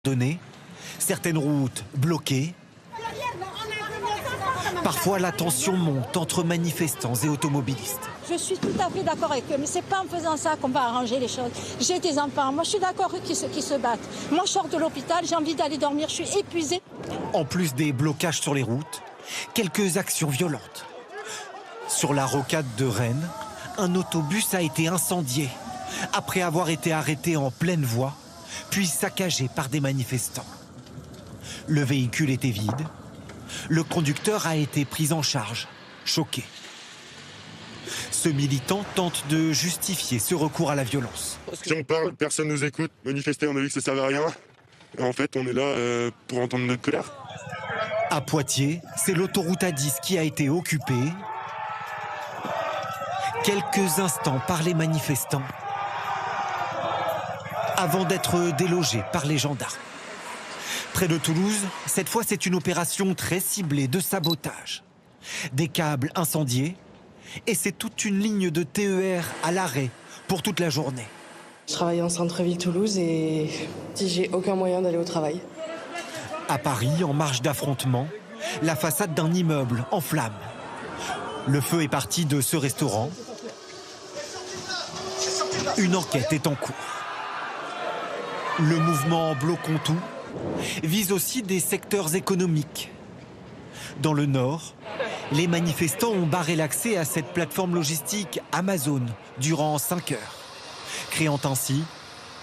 données, certaines routes bloquées. Parfois, la tension monte entre manifestants et automobilistes. Je suis tout à fait d'accord avec eux, mais c'est pas en faisant ça qu'on va arranger les choses. J'ai des enfants, moi je suis d'accord qu'ils se battent. Moi je sors de l'hôpital, j'ai envie d'aller dormir, je suis épuisée. En plus des blocages sur les routes, quelques actions violentes. Sur la rocade de Rennes, un autobus a été incendié après avoir été arrêté en pleine voie, puis saccagé par des manifestants. Le véhicule était vide. Le conducteur a été pris en charge, choqué. Ce militant tente de justifier ce recours à la violence. Si on parle, personne nous écoute. Manifester, on a vu que ça ne servait à rien. Et en fait, on est là pour entendre notre colère. À Poitiers, c'est l'autoroute A10 qui a été occupée. Quelques instants par les manifestants, avant d'être délogés par les gendarmes. Près de Toulouse, cette fois c'est une opération très ciblée de sabotage. Des câbles incendiés et c'est toute une ligne de TER à l'arrêt pour toute la journée. Je travaille en centre-ville Toulouse et j'ai aucun moyen d'aller au travail. À Paris, en marge d'affrontement, la façade d'un immeuble en flammes. Le feu est parti de ce restaurant. Une enquête est en cours. Le mouvement Bloquons tout vise aussi des secteurs économiques. Dans le Nord, les manifestants ont barré l'accès à cette plateforme logistique Amazon durant 5 heures, créant ainsi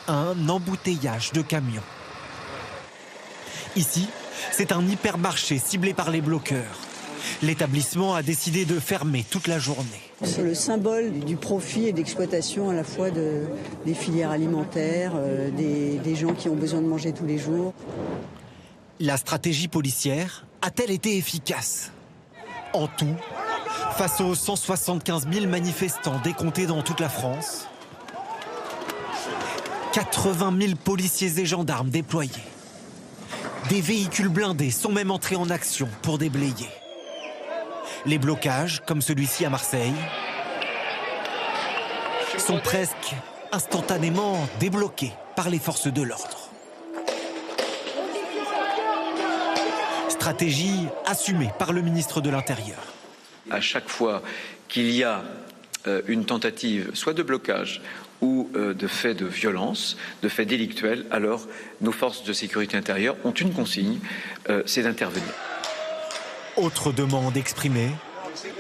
un embouteillage de camions. Ici, c'est un hypermarché ciblé par les bloqueurs. L'établissement a décidé de fermer toute la journée. C'est le symbole du profit et de l'exploitation à la fois des filières alimentaires, des gens qui ont besoin de manger tous les jours. La stratégie policière a-t-elle été efficace? En tout, face aux 175 000 manifestants décomptés dans toute la France, 80 000 policiers et gendarmes déployés. Des véhicules blindés sont même entrés en action pour déblayer. Les blocages, comme celui-ci à Marseille, sont presque instantanément débloqués par les forces de l'ordre. Stratégie assumée par le ministre de l'Intérieur. À chaque fois qu'il y a une tentative, soit de blocage ou de fait de violence, de fait délictuel, alors nos forces de sécurité intérieure ont une consigne, c'est d'intervenir. Autre demande exprimée,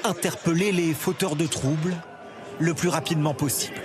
interpeller les fauteurs de troubles le plus rapidement possible.